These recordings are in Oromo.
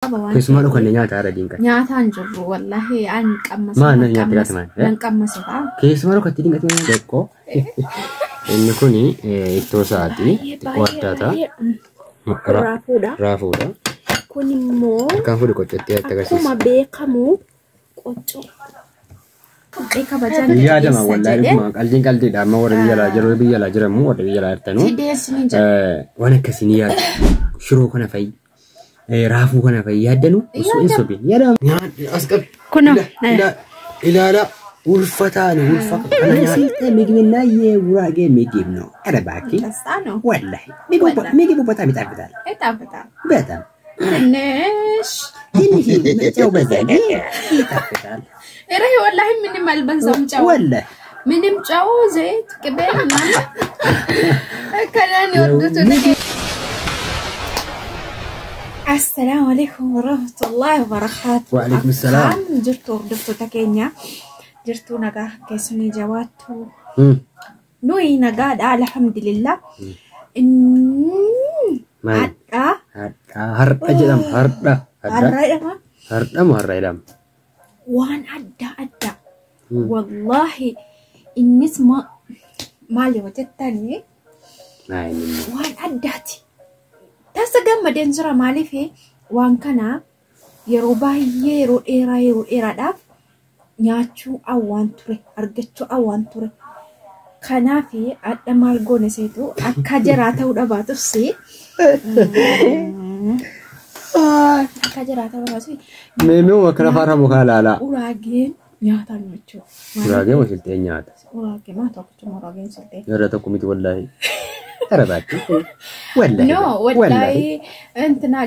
Kesuma lo kan nyata ada dingka. Nyata anjuru wallahi an kammas. Mana nyata kasman? Yang kammas apa? Kesuma lo katili nggak tuh deko. Ini kuni itu saati wadata. Rafuda. Kuni mo. Kamu udah kocet ya tagasi. Aku mabe kamu kocok. Iya ada mah wallahi cuma kaldi dah mau orang biala jarum mau orang biala artanu. Wana kesini ya. Shuru kana fai. Rafu kana fai yadanu. Isu bin. Yada. Askar. Kuna. Ila ulfatani ulfaq. Ana nyata migminna ye wurage migibno. Ada baki. Wallahi. Migibu bata bital. Beta. Beta. Nesh. Ini coba zani. Kita bital. إيه والله مني ما البنزم جو ولا مني مجوزة كبير ماما كلاني وردته لك السلام عليكم ورحمة الله وبركاته وعليكم السلام جرتو وردته تكينيا جرتو نجا كيسوني جواتو نوي نجا الحمد لله harda jam harda وان أدى والله إني اسمه مالي وجدتني وان أداتي تاسجم مدين زرا مالي في وان كنا يرو إيرا داف نياتشو أوان تري أرجتشو أوان تري كنا في أدى مالجون سيتو أكجراته ودباتو سي كجراته ودباتو ميمو وكنا فارها مخالالة uragen nyata lucu uragen وسلتي nyata uragen ما توقعت uragen سلتي يا ريتكم والله ترى باكي والله no والله انتنا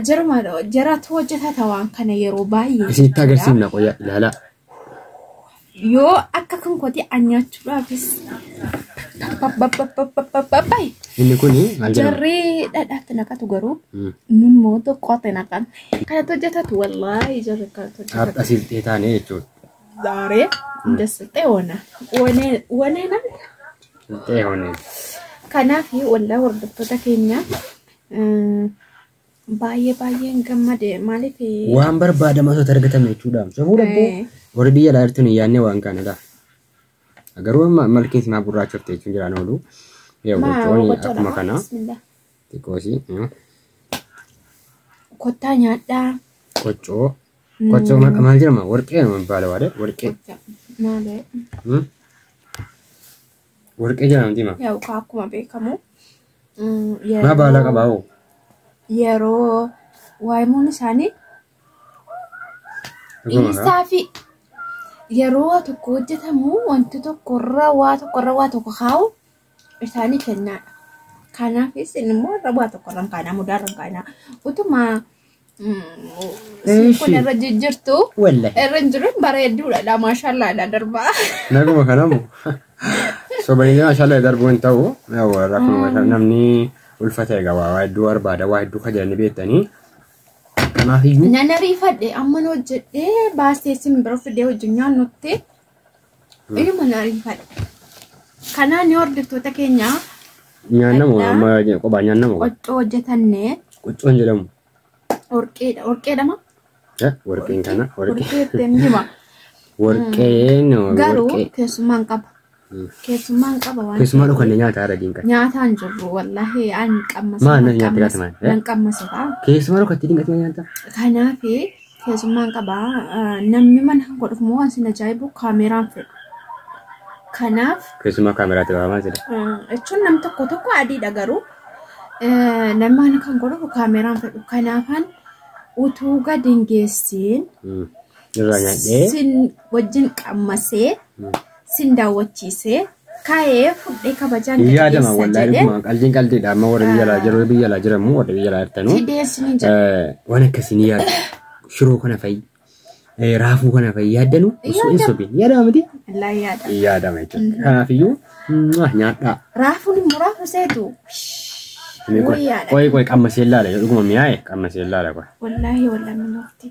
جرات وجهها توان كان يروباي سيتا قرسيمنا قويا لا يو أكاكم كودي أنياتشو رافيس باي ini kuni جري داتنا كاتو غرو من موتو قوتنا كان كانت جتات والله جري كانت asil titane itu داري دسته وانا tehone كان في والله وردت تكينيا باي نكمد مالي في وان برباده ما سو ترغتم itu dam sebulan warbiya la artuni yanne wan kana da agar wa malkin sima burra chorte chunjira nolu ya ko to akuma kana tikosi kotanya da kocho mal jira ma warqe man bala wade warqe male warqe jira ndima ya ko akuma be kamu ma bala ka bawo yero wai mun sani isafi yeroo tokko hojjetamu wanti tokkorra waa tokko kaa'u isaanii kennaadha. Kanaafis immoo waa tokkorra kaa'ana mudaarra kaa'ana utuma kun irra jijjiirtu irra jiru bareedduudha maashaallaadha darbaa. Naguma kanamu sobanii maashaallah darbu hin ta'u rakkoo namni ulfata egaa waa hedduu barbaada waa hedduu kajaa'anii beektanii. Nana rifade amman hojjedhe baastee simbira fidee hojjennaan nutti ilma na rifade kanaan hordoftoota keenya nyaannamu amma qophaa nyaannamu qoccoo hojjetanne qoccoon jedhamu warqeedhama warqeen kana warqeen hima warqeen garuu keessummaan qaba keessummaan qaba waan keessummaa dhukan nyaataa ada dinka nyaataa anjuru wallahi an qammasa maana nyaata kasman nan qammasa keessummaa dhukatti dinka nyaata kanaafi keessummaan qaba namni mana godhuuf moo waan sin ajaa'ibu kaameraan fedhu kanaaf keessummaa kaameraatti baafamaa jira jechuun nam tokko adiidha garuu namni kan godhuuf kaameraan fedhu kanaafan utuu gadi hin geessin irraa nyaadhee sin wajjin qammasee Sinda wachise kae fudhe kabajaan yaada ma wallahi kuma qaldi da ma wara biya la jira mu wara biya la artanu wana kasini yaada shuru kana fai rafu kana fai yaadanu isu bin yaada amadi wallahi yaada ma ita kana fiyu nyaada rafu ni murafu setu koi kamma sellala yuguma miyae kamma sellala kwa wallahi minofti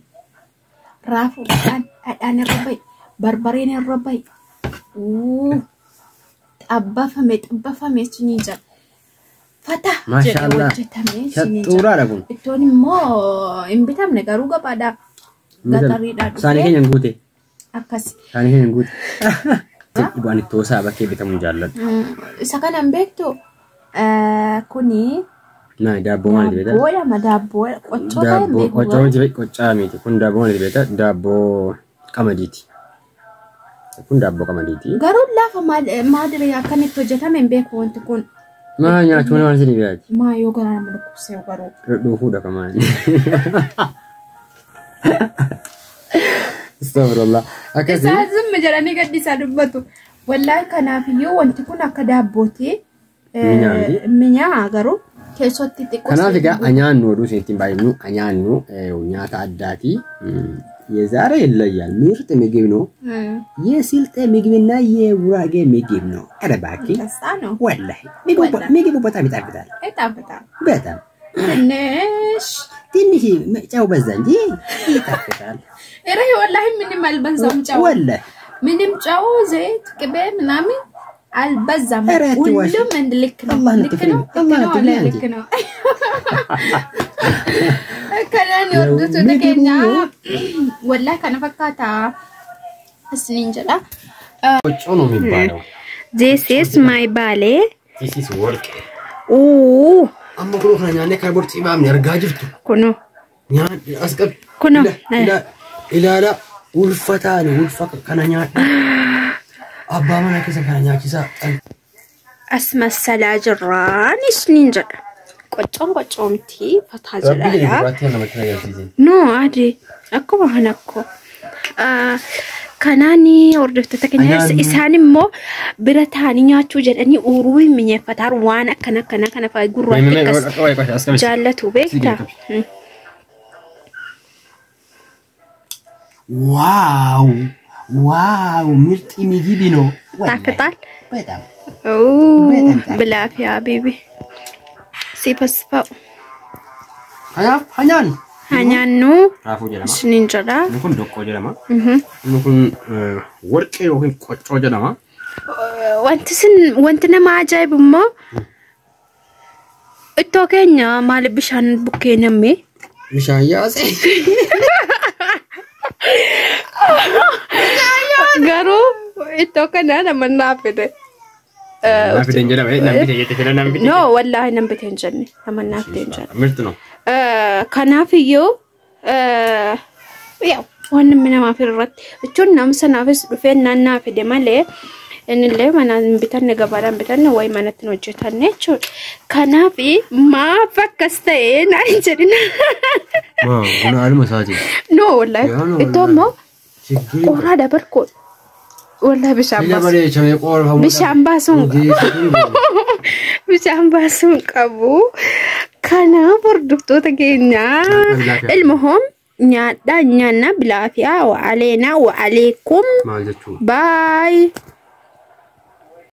rafu adan rabai barbarene rabai طبفة ميت طبفة ميت نيجا Fata. Maashaallah. Shattuura dha kun. Ittoon immoo hin bitamne garuu gabaadha. Gaxariidha dhufe. Saanii keenya hin guute. Akkas. Saanii keenya hin guute. Dhibaan ittoo isaa bakkee bitamu jaalladhu. Isa kanan beektu kuni. Nah, daabboo maal beektaa? Daabboo lama daabboo qoccoo kan beeku. Qoccoo miti qoccaa miti. Kun daabboo maal beektaa? Daabboo qamadiiti. Kun daabboo qamadiiti. Garuu lafa maadiri akkamitti hojjetame hin beeku wanti kun. Maa nyaachuun waan isin beekti? Maa yoo garaa nama dhukkubsee garuu. Dhufuudha kamaan. Astagfirullah. Akkasii. Isaa zimma jedhanii gaddisaa dubbatu. Wallaahi kanaafiyyuu wanti kun akka daabbooti. Minyaa garuu. Keessatti xiqqoo. Kanaaf egaa anyaannu oduu isinitti baay'innu anyaannu nyaata addaati. የዛሬ ይለያል ምርጥ ምግብ ነው። የስልጤ ምግብና የጉራጌ ምግብ ነው። ኧረ እባክህ ወላሂ ምግቡ በጣም ይጣፍጣል። በጣም ትንሽ ጨው በዛ እንጂ ይጣፍጣል። ኧረ ወላሂ ምንም አልበዛም ጨው። ወላሂ ምንም ጨው ዘይት ቅቤ ምናምን አልበዛም። ሁሉም እንደ ልክ ነው። ልክ ነው። كلام يردو تكينا والله كان فكاتا السنين جلا. This is my ballet. This is work. Oh. أما كلو خنا يعني كاربورت إمام نرجع جبتو. كنو. يعني أسكت. كنو. لا والفتان والفك كنا يعني. أبا ما نكسر كنا يعني كذا. أسمى السلاجران السنين جلا. ቆጮም ቲ ፈታጀላላ ኖ አዲ አኮ ማህናኮ ከናኒ ወርደፍተ ተከኛስ ኢሳንሞ ብረታኒኛቹ ጀደኒ ኡሩይ ምኘፈታር ዋና ከነ ፋይ ጉሯት ጃለቱ ቤክታ ዋው ምርጥ ምግብ ነው ታከታል በጣም ኦ ብላፊያ ቤቢ ሲፈስፋው ሀኛኑ ስኒንጀራ ንኩን ዶቆ ጀለማ ንኩን ወርቄ ወይ ቆጮ ጀለማ wanti nama ajaa'ibummoo ittoo keenya maal bishaan bukkee namme bishaan yaase garuu ittoo kana nama naafide naafide jedhama naafide jette fira naafide no wallahi naafide jenne nama naafide jenne mirti no kanaaf iyyuu yaw waan nama firratti ichuun namsa naafis dhufee naafide malee inni mana bitanne gabaadhaan bitanne way manatti hojjetanne jechuudha. Kanaaf maaf akkas ta'e naan jedhina. Kun haaluma isaati. No wallahi ittoo immoo qoraa dabarkoo wallahi bishaan baasuun qabu. Kanaaf hordoftoota keenya ilmoon nyaadhaa nyaanna bilaafiyaa wa aleenaa wa aleekum. Bye.